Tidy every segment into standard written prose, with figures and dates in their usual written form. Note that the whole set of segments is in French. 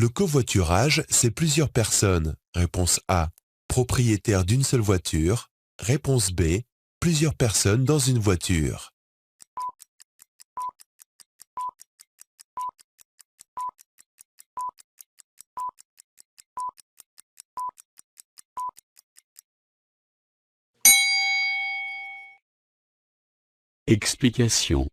Le covoiturage, c'est plusieurs personnes. Réponse A. Propriétaire d'une seule voiture. Réponse B. Plusieurs personnes dans une voiture. Explication.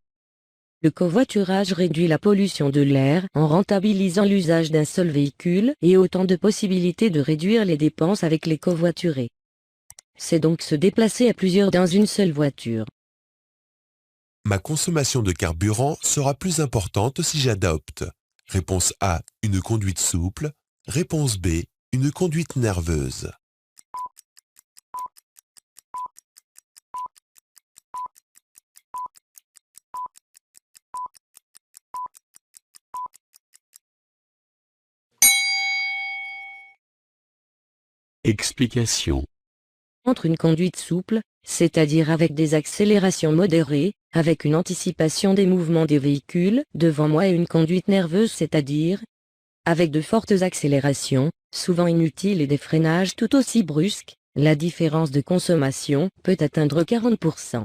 Le covoiturage réduit la pollution de l'air en rentabilisant l'usage d'un seul véhicule et autant de possibilités de réduire les dépenses avec les covoiturés. C'est donc se déplacer à plusieurs dans une seule voiture. Ma consommation de carburant sera plus importante si j'adopte. Réponse A. Une conduite souple. Réponse B. Une conduite nerveuse. Explication. Entre une conduite souple, c'est-à-dire avec des accélérations modérées, avec une anticipation des mouvements des véhicules devant moi et une conduite nerveuse, c'est-à-dire avec de fortes accélérations, souvent inutiles et des freinages tout aussi brusques, la différence de consommation peut atteindre 40%.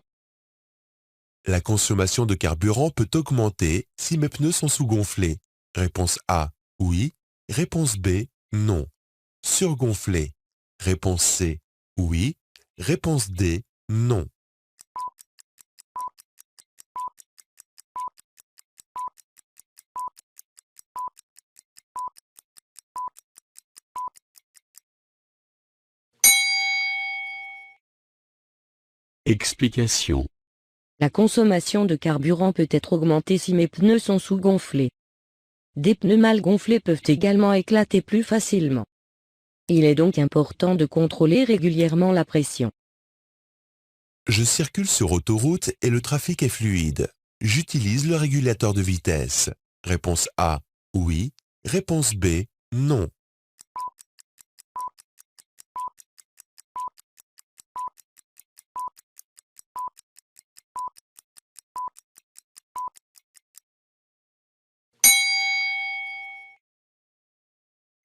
La consommation de carburant peut augmenter si mes pneus sont sous-gonflés. Réponse A. Oui. Réponse B. Non. Surgonflés. Réponse C. Oui. Réponse D. Non. Explication. La consommation de carburant peut être augmentée si mes pneus sont sous-gonflés. Des pneus mal gonflés peuvent également éclater plus facilement. Il est donc important de contrôler régulièrement la pression. Je circule sur autoroute et le trafic est fluide. J'utilise le régulateur de vitesse. Réponse A. Oui. Réponse B. Non.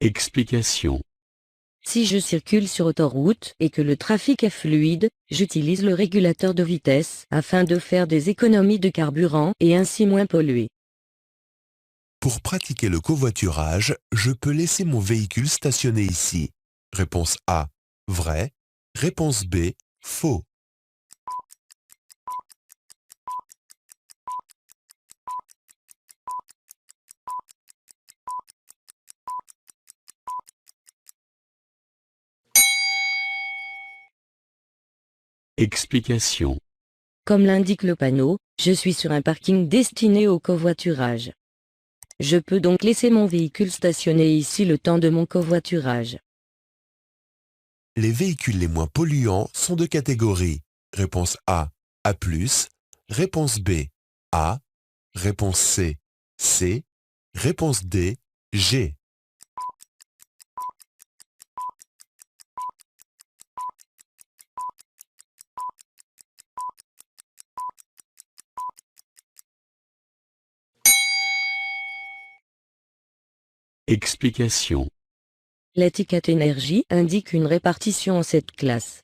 Explication. Si je circule sur autoroute et que le trafic est fluide, j'utilise le régulateur de vitesse afin de faire des économies de carburant et ainsi moins polluer. Pour pratiquer le covoiturage, je peux laisser mon véhicule stationné ici. Réponse A. Vrai. Réponse B. Faux. Explication. Comme l'indique le panneau, je suis sur un parking destiné au covoiturage. Je peux donc laisser mon véhicule stationné ici le temps de mon covoiturage. Les véhicules les moins polluants sont de catégorie. Réponse A. A+. Réponse B. A. Réponse C. C. Réponse D. G. Explication. L'étiquette énergie indique une répartition en cette classe.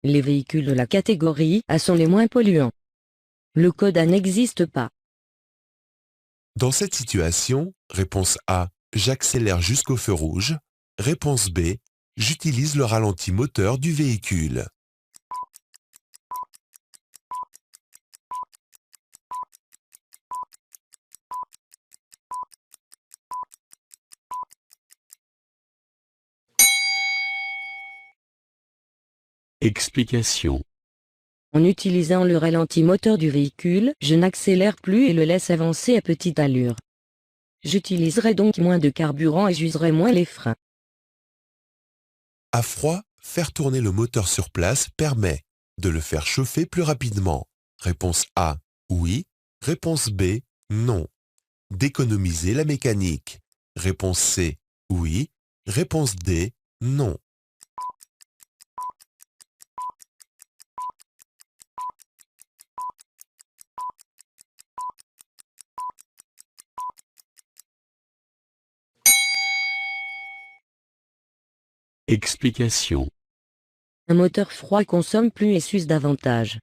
Les véhicules de la catégorie A sont les moins polluants. Le code A n'existe pas. Dans cette situation, réponse A. J'accélère jusqu'au feu rouge. Réponse B. J'utilise le ralenti moteur du véhicule. Explication. En utilisant le ralenti moteur du véhicule, je n'accélère plus et le laisse avancer à petite allure. J'utiliserai donc moins de carburant et j'userai moins les freins. À froid, faire tourner le moteur sur place permet de le faire chauffer plus rapidement. Réponse A. Oui. Réponse B. Non. D'économiser la mécanique. Réponse C. Oui. Réponse D. Non. Explication. Un moteur froid consomme plus et s'use davantage.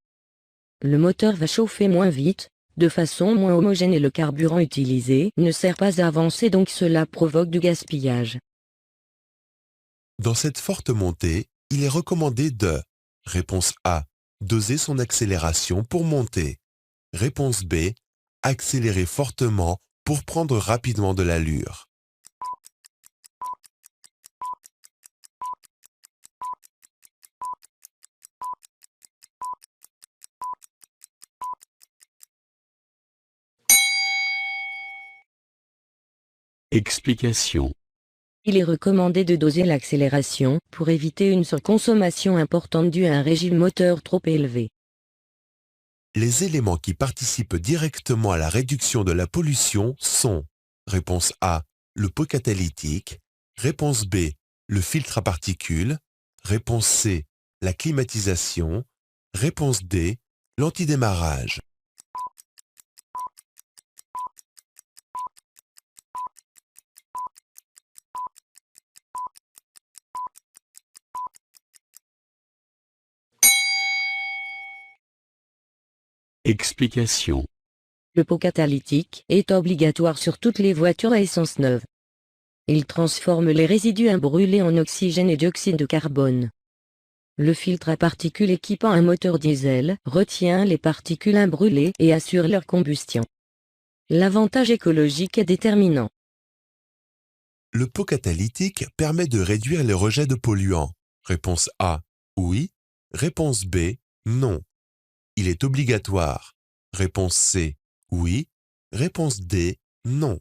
Le moteur va chauffer moins vite, de façon moins homogène et le carburant utilisé ne sert pas à avancer, donc cela provoque du gaspillage. Dans cette forte montée, il est recommandé de réponse A. Doser son accélération pour monter. Réponse B. Accélérer fortement pour prendre rapidement de l'allure. Explication. Il est recommandé de doser l'accélération pour éviter une surconsommation importante due à un régime moteur trop élevé. Les éléments qui participent directement à la réduction de la pollution sont réponse A. Le pot catalytique. Réponse B. Le filtre à particules. Réponse C. La climatisation. Réponse D. L'antidémarrage. Explication. Le pot catalytique est obligatoire sur toutes les voitures à essence neuve. Il transforme les résidus imbrûlés en oxygène et dioxyde de carbone. Le filtre à particules équipant un moteur diesel retient les particules imbrûlées et assure leur combustion. L'avantage écologique est déterminant. Le pot catalytique permet de réduire les rejets de polluants. Réponse A. Oui. Réponse B. Non. Il est obligatoire. Réponse C. Oui. Réponse D. Non.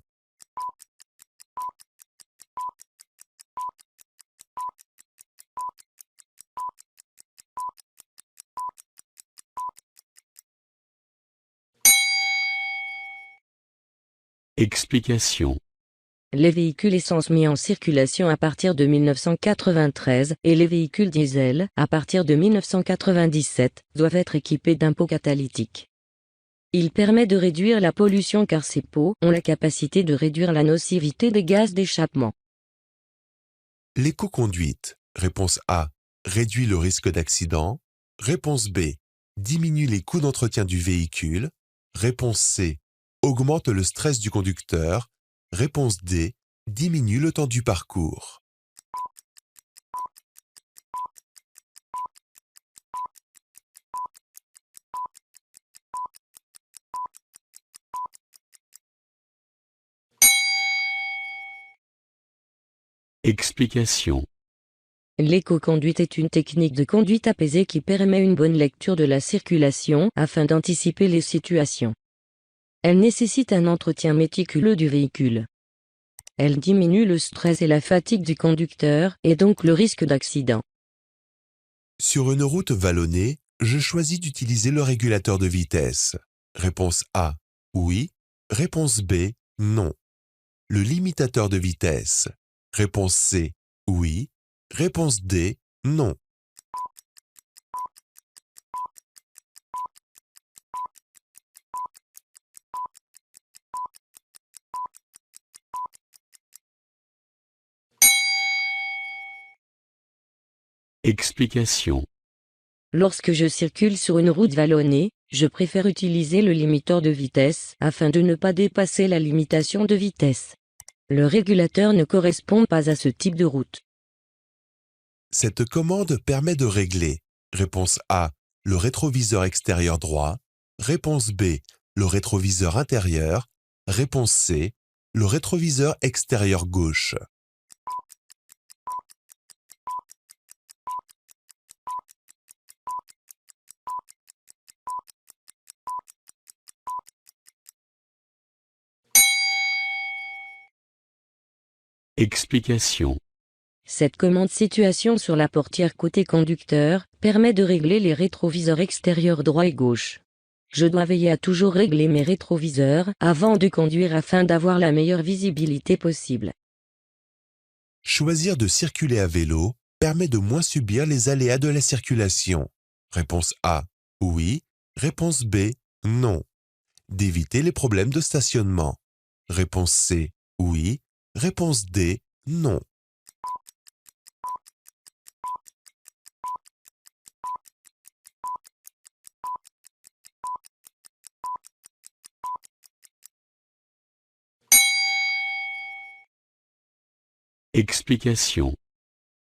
Explication. Les véhicules essence mis en circulation à partir de 1993 et les véhicules diesel à partir de 1997 doivent être équipés d'un pot catalytique. Il permet de réduire la pollution car ces pots ont la capacité de réduire la nocivité des gaz d'échappement. L'éco-conduite. Réponse A. Réduit le risque d'accident. Réponse B. Diminue les coûts d'entretien du véhicule. Réponse C. Augmente le stress du conducteur. Réponse D. Diminue le temps du parcours. Explication. L'éco-conduite est une technique de conduite apaisée qui permet une bonne lecture de la circulation afin d'anticiper les situations. Elle nécessite un entretien méticuleux du véhicule. Elle diminue le stress et la fatigue du conducteur et donc le risque d'accident. Sur une route vallonnée, je choisis d'utiliser le régulateur de vitesse. Réponse A. Oui. Réponse B. Non. Le limitateur de vitesse. Réponse C. Oui. Réponse D. Non. Explication. Lorsque je circule sur une route vallonnée, je préfère utiliser le limiteur de vitesse afin de ne pas dépasser la limitation de vitesse. Le régulateur ne correspond pas à ce type de route. Cette commande permet de régler. Réponse A. Le rétroviseur extérieur droit. Réponse B. Le rétroviseur intérieur. Réponse C. Le rétroviseur extérieur gauche. Explication. Cette commande situation sur la portière côté conducteur permet de régler les rétroviseurs extérieurs droit et gauche. Je dois veiller à toujours régler mes rétroviseurs avant de conduire afin d'avoir la meilleure visibilité possible. Choisir de circuler à vélo permet de moins subir les aléas de la circulation. Réponse A. Oui. Réponse B. Non. D'éviter les problèmes de stationnement. Réponse C. Oui. Réponse D. Non. Explication.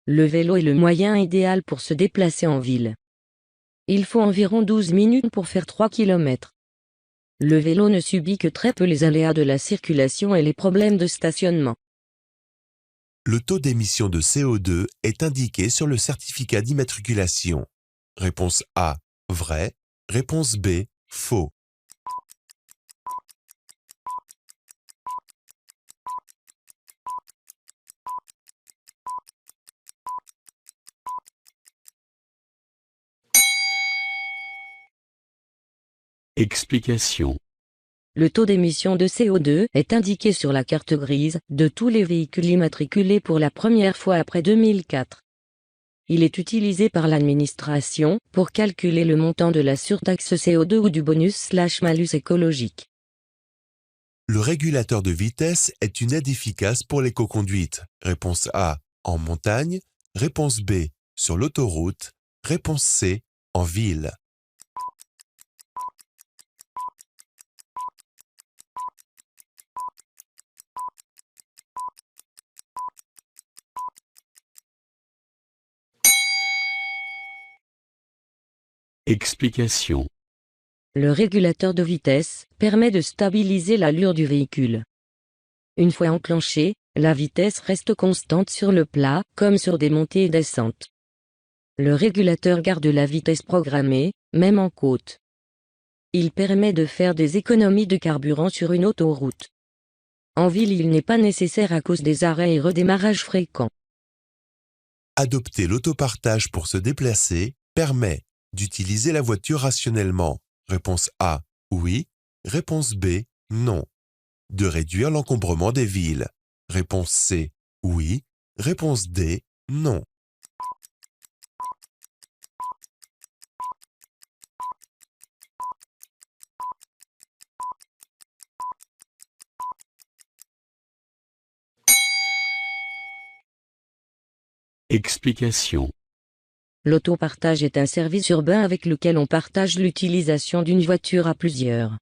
Le vélo est le moyen idéal pour se déplacer en ville. Il faut environ 12 minutes pour faire 3 km. Le vélo ne subit que très peu les aléas de la circulation et les problèmes de stationnement. Le taux d'émission de CO2 est indiqué sur le certificat d'immatriculation. Réponse A, vrai. Réponse B, faux. Explication. Le taux d'émission de CO2 est indiqué sur la carte grise de tous les véhicules immatriculés pour la première fois après 2004. Il est utilisé par l'administration pour calculer le montant de la surtaxe CO2 ou du bonus/malus écologique. Le régulateur de vitesse est une aide efficace pour l'éco-conduite. Réponse A, en montagne. Réponse B, sur l'autoroute. Réponse C, en ville. Explication. Le régulateur de vitesse permet de stabiliser l'allure du véhicule. Une fois enclenché, la vitesse reste constante sur le plat, comme sur des montées et descentes. Le régulateur garde la vitesse programmée, même en côte. Il permet de faire des économies de carburant sur une autoroute. En ville, il n'est pas nécessaire à cause des arrêts et redémarrages fréquents. Adopter l'autopartage pour se déplacer permet d'utiliser la voiture rationnellement. Réponse A, oui. Réponse B, non. De réduire l'encombrement des villes. Réponse C, oui. Réponse D, non. Explication. L'autopartage est un service urbain avec lequel on partage l'utilisation d'une voiture à plusieurs.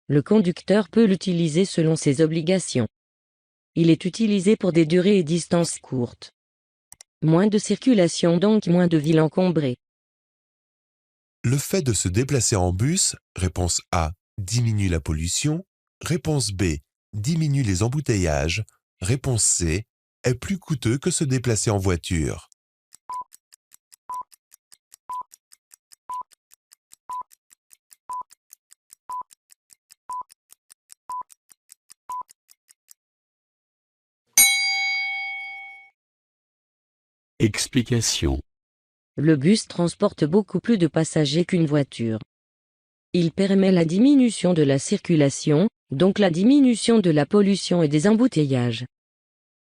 Le conducteur peut l'utiliser selon ses obligations. Il est utilisé pour des durées et distances courtes. Moins de circulation donc moins de villes encombrées. Le fait de se déplacer en bus, réponse A, diminue la pollution. Réponse B, diminue les embouteillages. Réponse C, est plus coûteux que se déplacer en voiture. Explication. Le bus transporte beaucoup plus de passagers qu'une voiture. Il permet la diminution de la circulation, donc la diminution de la pollution et des embouteillages.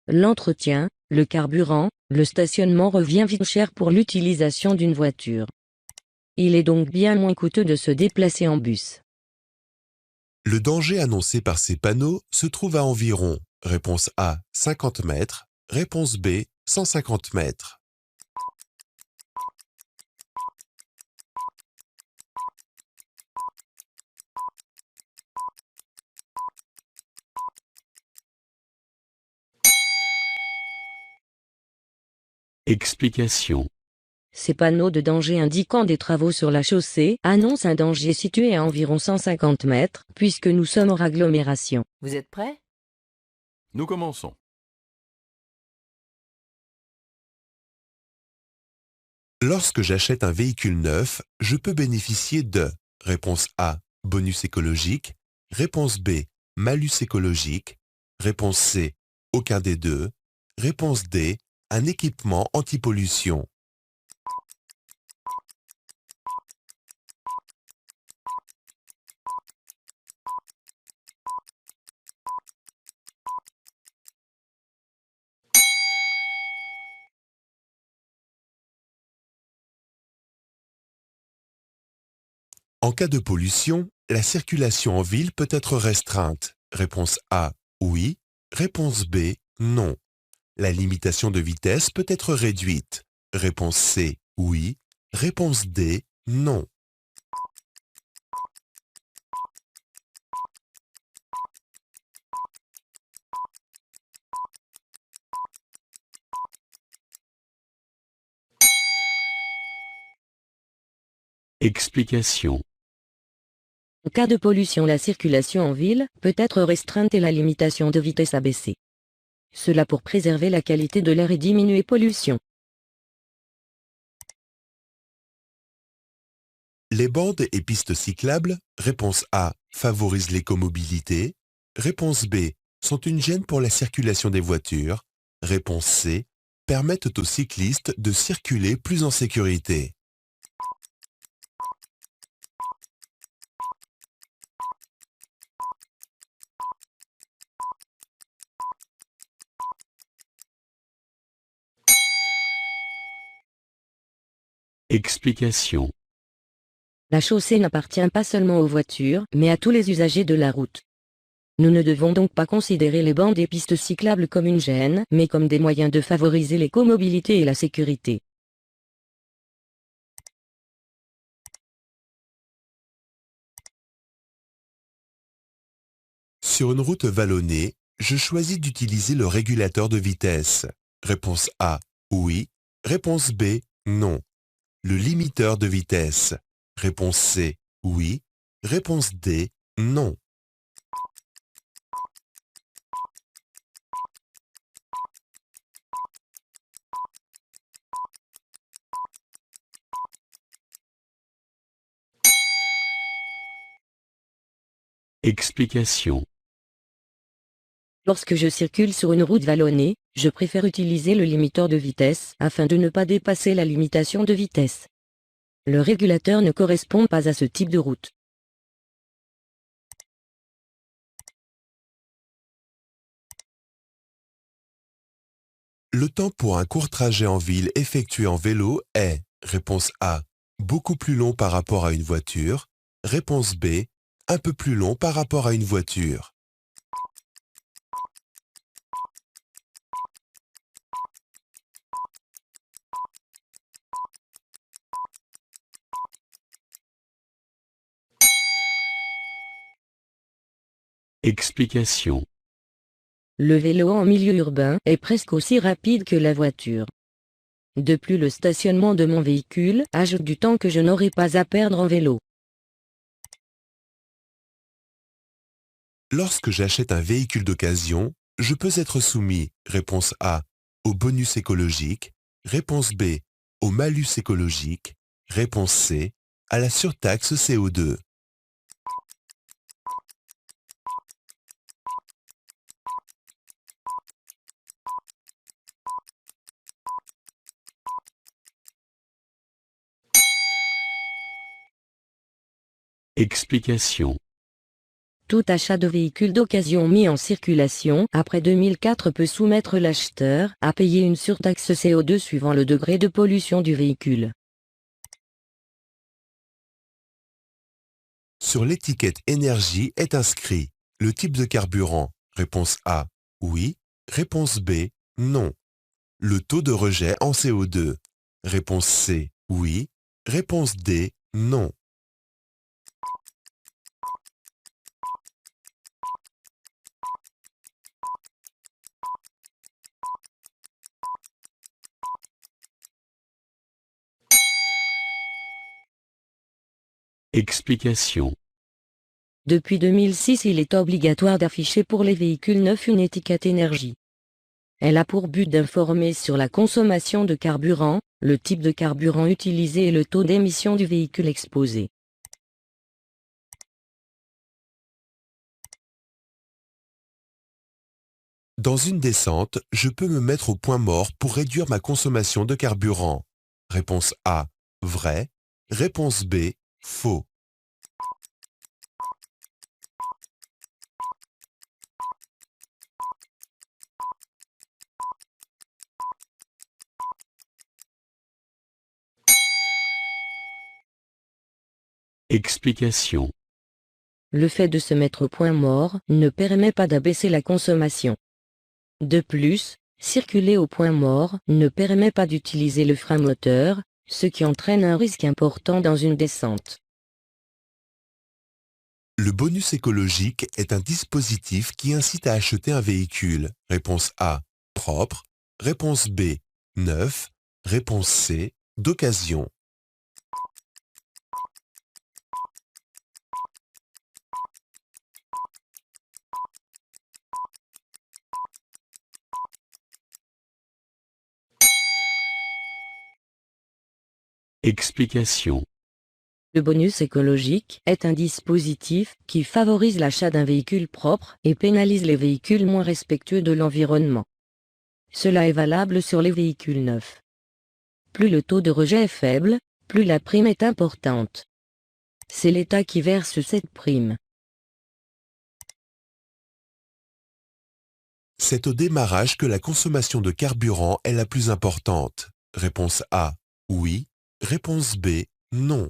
L'entretien, le carburant, le stationnement revient vite cher pour l'utilisation d'une voiture. Il est donc bien moins coûteux de se déplacer en bus. Le danger annoncé par ces panneaux se trouve à environ, réponse A, 50 mètres, réponse B, 150 mètres. Explication. Ces panneaux de danger indiquant des travaux sur la chaussée annoncent un danger situé à environ 150 mètres, puisque nous sommes hors agglomération. Vous êtes prêts? Nous commençons. Lorsque j'achète un véhicule neuf, je peux bénéficier de réponse A, bonus écologique, réponse B, malus écologique, réponse C, aucun des deux, réponse D, un équipement anti-pollution. En cas de pollution, la circulation en ville peut être restreinte. Réponse A, oui. Réponse B, non. La limitation de vitesse peut être réduite. Réponse C, oui. Réponse D, non. Explication. En cas de pollution, la circulation en ville peut être restreinte et la limitation de vitesse abaissée. Cela pour préserver la qualité de l'air et diminuer pollution. Les bandes et pistes cyclables, réponse A, favorisent l'écomobilité. Réponse B, sont une gêne pour la circulation des voitures. Réponse C, permettent aux cyclistes de circuler plus en sécurité. Explication. La chaussée n'appartient pas seulement aux voitures, mais à tous les usagers de la route. Nous ne devons donc pas considérer les bandes et pistes cyclables comme une gêne, mais comme des moyens de favoriser l'écomobilité et la sécurité. Sur une route vallonnée, je choisis d'utiliser le régulateur de vitesse. Réponse A, oui. Réponse B, non. Le limiteur de vitesse. Réponse C, oui. Réponse D, non. Explication. Lorsque je circule sur une route vallonnée, je préfère utiliser le limiteur de vitesse afin de ne pas dépasser la limitation de vitesse. Le régulateur ne correspond pas à ce type de route. Le temps pour un court trajet en ville effectué en vélo est, réponse A, beaucoup plus long par rapport à une voiture. Réponse B, un peu plus long par rapport à une voiture. Explication. Le vélo en milieu urbain est presque aussi rapide que la voiture. De plus, le stationnement de mon véhicule ajoute du temps que je n'aurai pas à perdre en vélo. Lorsque j'achète un véhicule d'occasion, je peux être soumis, réponse A, au bonus écologique. Réponse B, au malus écologique. Réponse C, à la surtaxe CO2. Explication. Tout achat de véhicule d'occasion mis en circulation après 2004 peut soumettre l'acheteur à payer une surtaxe CO2 suivant le degré de pollution du véhicule. Sur l'étiquette énergie est inscrit le type de carburant. Réponse A, oui. Réponse B, non. Le taux de rejet en CO2. Réponse C, oui. Réponse D, non. Explication. Depuis 2006, il est obligatoire d'afficher pour les véhicules neufs une étiquette énergie. Elle a pour but d'informer sur la consommation de carburant, le type de carburant utilisé et le taux d'émission du véhicule exposé. Dans une descente, je peux me mettre au point mort pour réduire ma consommation de carburant. Réponse A, vrai. Réponse B, faux. Explication. Le fait de se mettre au point mort ne permet pas d'abaisser la consommation. De plus, circuler au point mort ne permet pas d'utiliser le frein moteur, ce qui entraîne un risque important dans une descente. Le bonus écologique est un dispositif qui incite à acheter un véhicule. Réponse A, propre. Réponse B, neuf. Réponse C, d'occasion. Explication. Le bonus écologique est un dispositif qui favorise l'achat d'un véhicule propre et pénalise les véhicules moins respectueux de l'environnement. Cela est valable sur les véhicules neufs. Plus le taux de rejet est faible, plus la prime est importante. C'est l'État qui verse cette prime. C'est au démarrage que la consommation de carburant est la plus importante. Réponse A, oui. Réponse B, non.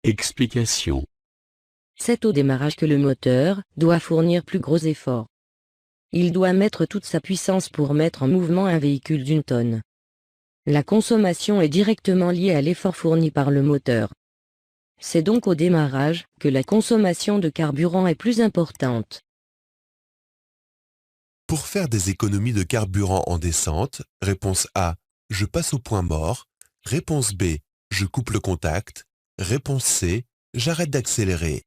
Explication. C'est au démarrage que le moteur doit fournir plus gros efforts. Il doit mettre toute sa puissance pour mettre en mouvement un véhicule d'une tonne. La consommation est directement liée à l'effort fourni par le moteur. C'est donc au démarrage que la consommation de carburant est plus importante. Pour faire des économies de carburant en descente, réponse A, je passe au point mort. Réponse B, je coupe le contact. Réponse C, j'arrête d'accélérer.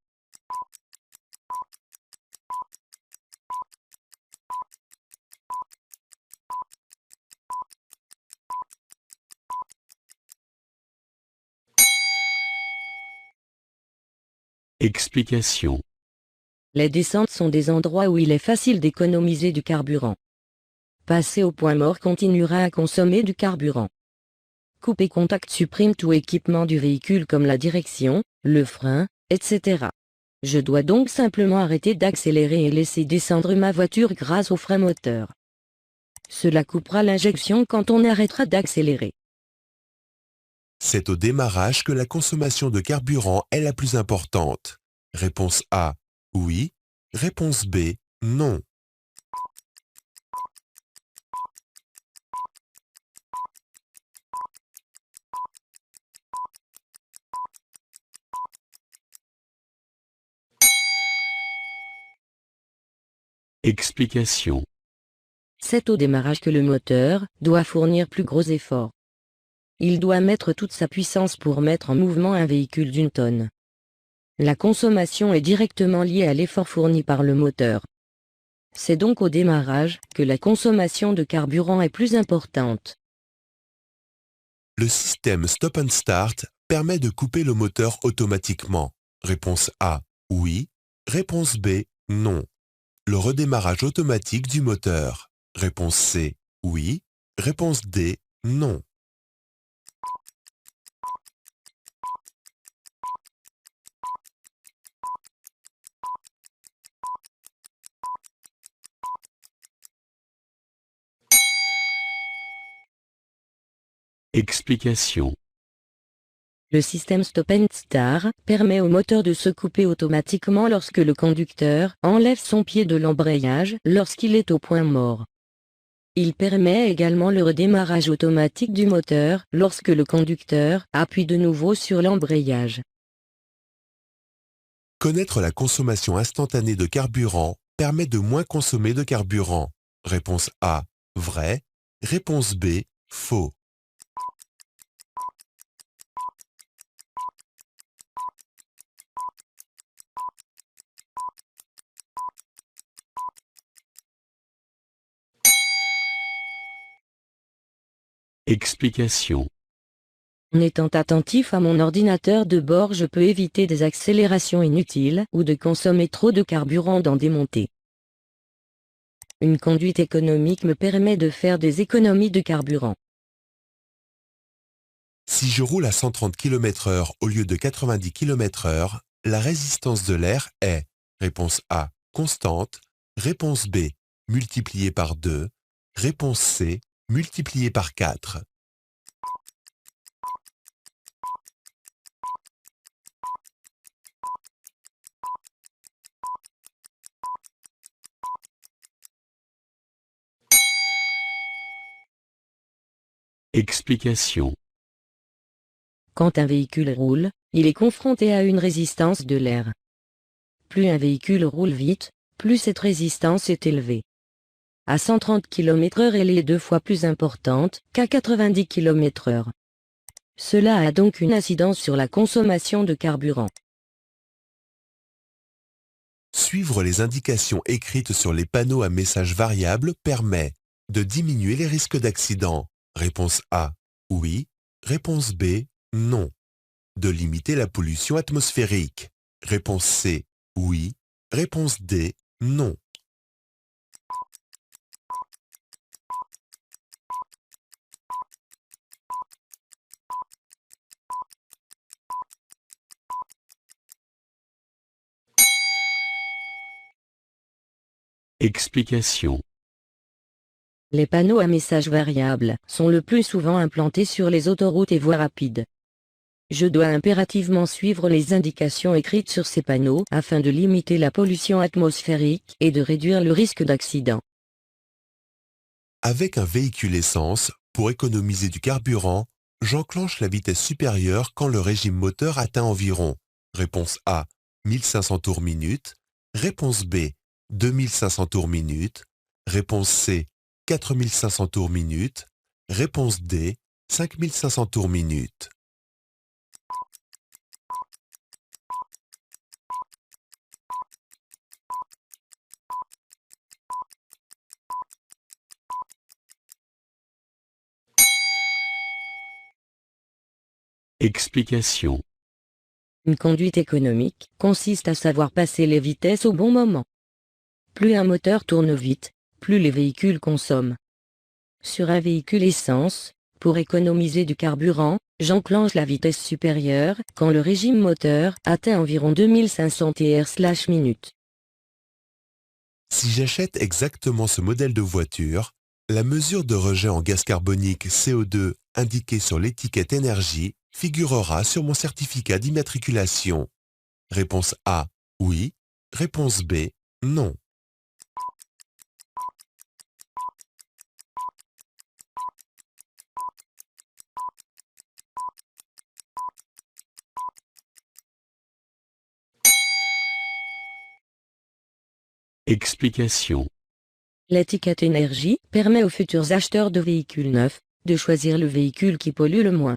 Explication. Les descentes sont des endroits où il est facile d'économiser du carburant. Passer au point mort continuera à consommer du carburant. Couper contact supprime tout équipement du véhicule comme la direction, le frein, etc. Je dois donc simplement arrêter d'accélérer et laisser descendre ma voiture grâce au frein moteur. Cela coupera l'injection quand on arrêtera d'accélérer. C'est au démarrage que la consommation de carburant est la plus importante. Réponse A, oui. Réponse B, non. Explication. C'est au démarrage que le moteur doit fournir plus gros efforts. Il doit mettre toute sa puissance pour mettre en mouvement un véhicule d'une tonne. La consommation est directement liée à l'effort fourni par le moteur. C'est donc au démarrage que la consommation de carburant est plus importante. Le système Stop and Start permet de couper le moteur automatiquement. Réponse A, oui. Réponse B, non. Le redémarrage automatique du moteur. Réponse C, oui. Réponse D, non. Explication. Le système Stop and Start permet au moteur de se couper automatiquement lorsque le conducteur enlève son pied de l'embrayage lorsqu'il est au point mort. Il permet également le redémarrage automatique du moteur lorsque le conducteur appuie de nouveau sur l'embrayage. Connaître la consommation instantanée de carburant permet de moins consommer de carburant. Réponse A, vrai. Réponse B, faux. Explication. En étant attentif à mon ordinateur de bord, je peux éviter des accélérations inutiles ou de consommer trop de carburant dans des montées. Une conduite économique me permet de faire des économies de carburant. Si je roule à 130 km/h au lieu de 90 km/h, la résistance de l'air est, réponse A, constante, réponse B, multipliée par 2, réponse C, multipliée par 4. Explication. Quand un véhicule roule, il est confronté à une résistance de l'air. Plus un véhicule roule vite, plus cette résistance est élevée. À 130 km/h, elle est 2 fois plus importante qu'à 90 km/h. Cela a donc une incidence sur la consommation de carburant. Suivre les indications écrites sur les panneaux à messages variables permet de diminuer les risques d'accident. Réponse A, oui. Réponse B, non. De limiter la pollution atmosphérique. Réponse C, oui. Réponse D, non. Explication. Les panneaux à messages variables sont le plus souvent implantés sur les autoroutes et voies rapides. Je dois impérativement suivre les indications écrites sur ces panneaux afin de limiter la pollution atmosphérique et de réduire le risque d'accident. Avec un véhicule essence, pour économiser du carburant, j'enclenche la vitesse supérieure quand le régime moteur atteint environ. Réponse A, 1500 tours minute. Réponse B, 2500 tours minute. Réponse C, 4500 tours minute. Réponse D, 5500 tours minute. Explication. Une conduite économique consiste à savoir passer les vitesses au bon moment. Plus un moteur tourne vite, plus les véhicules consomment. Sur un véhicule essence, pour économiser du carburant, j'enclenche la vitesse supérieure quand le régime moteur atteint environ 2500 TR/minute. Si j'achète exactement ce modèle de voiture, la mesure de rejet en gaz carbonique CO2 indiquée sur l'étiquette énergie figurera sur mon certificat d'immatriculation. Réponse A, oui. Réponse B, non. Explication. L'étiquette énergie permet aux futurs acheteurs de véhicules neufs de choisir le véhicule qui pollue le moins.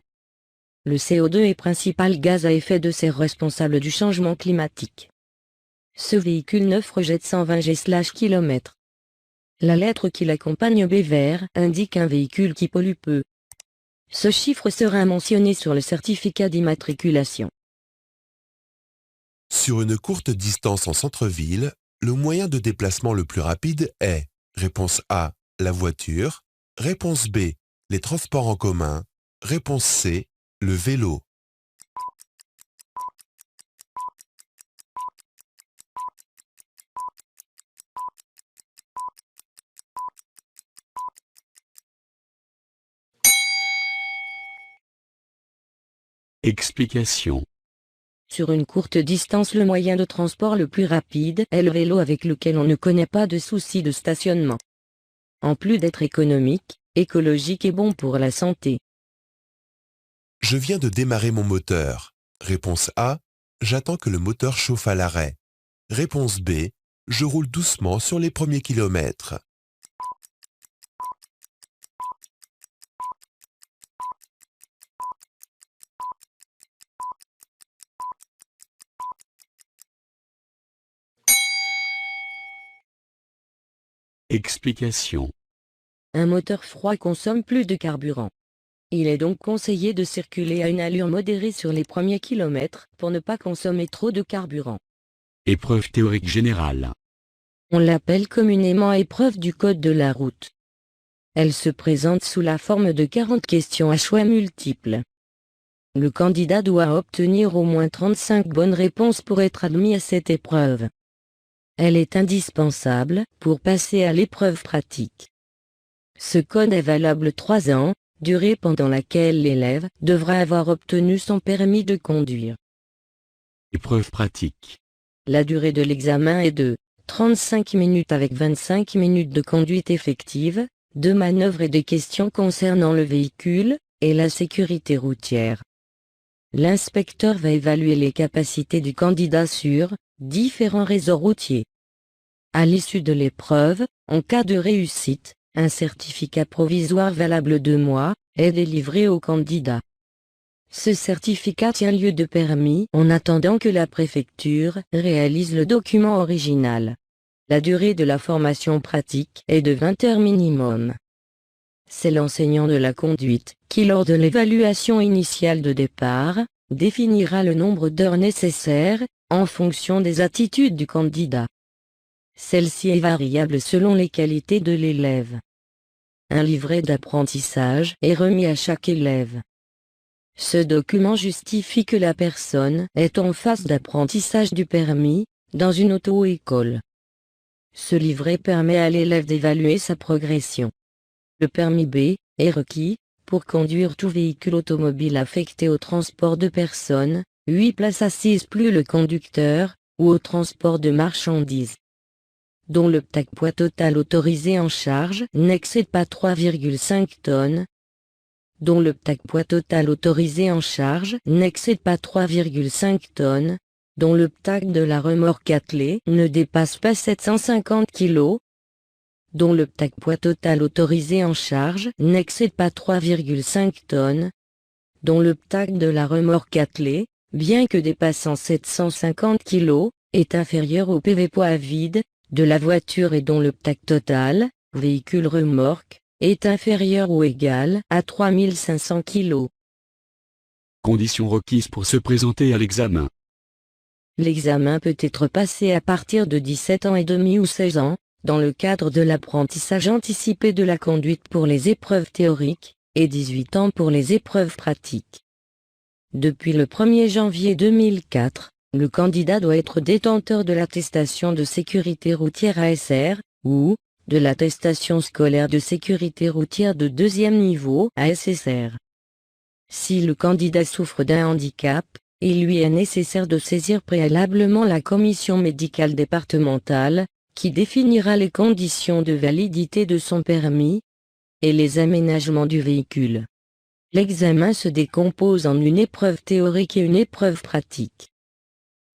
Le CO2 est principal gaz à effet de serre responsable du changement climatique. Ce véhicule neuf rejette 120 g/km. La lettre qui l'accompagne B vert indique un véhicule qui pollue peu. Ce chiffre sera mentionné sur le certificat d'immatriculation. Sur une courte distance en centre-ville, le moyen de déplacement le plus rapide est réponse A, la voiture. Réponse B, les transports en commun. Réponse C, le vélo. Explication. Sur une courte distance, le moyen de transport le plus rapide est le vélo avec lequel on ne connaît pas de soucis de stationnement. En plus d'être économique, écologique et bon pour la santé. Je viens de démarrer mon moteur. Réponse A, j'attends que le moteur chauffe à l'arrêt. Réponse B, je roule doucement sur les premiers kilomètres. Explication. Un moteur froid consomme plus de carburant. Il est donc conseillé de circuler à une allure modérée sur les premiers kilomètres pour ne pas consommer trop de carburant. Épreuve théorique générale. On l'appelle communément épreuve du code de la route. Elle se présente sous la forme de 40 questions à choix multiples. Le candidat doit obtenir au moins 35 bonnes réponses pour être admis à cette épreuve. Elle est indispensable pour passer à l'épreuve pratique. Ce code est valable 3 ans, durée pendant laquelle l'élève devra avoir obtenu son permis de conduire. Épreuve pratique. La durée de l'examen est de 35 minutes avec 25 minutes de conduite effective, de manœuvres et de questions concernant le véhicule et la sécurité routière. L'inspecteur va évaluer les capacités du candidat sur différents réseaux routiers. À l'issue de l'épreuve, en cas de réussite, un certificat provisoire valable 2 mois est délivré au candidat. Ce certificat tient lieu de permis en attendant que la préfecture réalise le document original. La durée de la formation pratique est de 20 heures minimum. C'est l'enseignant de la conduite qui, lors de l'évaluation initiale de départ, définira le nombre d'heures nécessaires, en fonction des attitudes du candidat. Celle-ci est variable selon les qualités de l'élève. Un livret d'apprentissage est remis à chaque élève. Ce document justifie que la personne est en phase d'apprentissage du permis, dans une auto-école. Ce livret permet à l'élève d'évaluer sa progression. Le permis B est requis pour conduire tout véhicule automobile affecté au transport de personnes, 8 places assises plus le conducteur, ou au transport de marchandises, dont le poids total autorisé en charge n'excède pas 3,5 tonnes, dont le poids total autorisé en charge n'excède pas 3,5 tonnes, dont le de la remorque attelée ne dépasse pas 750 kg, dont le poids total autorisé en charge n'excède pas 3,5 tonnes, dont le de la remorque attelée, bien que dépassant 750 kg, est inférieur au PV poids vide de la voiture et dont le total, véhicule remorque, est inférieur ou égal à 3500 kg. Conditions requises pour se présenter à l'examen. L'examen peut être passé à partir de 17 ans et demi ou 16 ans, dans le cadre de l'apprentissage anticipé de la conduite pour les épreuves théoriques, et 18 ans pour les épreuves pratiques. Depuis le 1er janvier 2004, le candidat doit être détenteur de l'attestation de sécurité routière ASR, ou de l'attestation scolaire de sécurité routière de deuxième niveau ASSR. Si le candidat souffre d'un handicap, il lui est nécessaire de saisir préalablement la commission médicale départementale, qui définira les conditions de validité de son permis et les aménagements du véhicule. L'examen se décompose en une épreuve théorique et une épreuve pratique.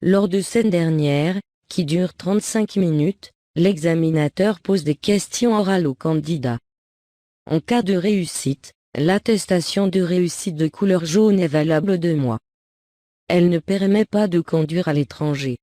Lors de cette dernière, qui dure 35 minutes, l'examinateur pose des questions orales au candidat. En cas de réussite, l'attestation de réussite de couleur jaune est valable 2 mois. Elle ne permet pas de conduire à l'étranger.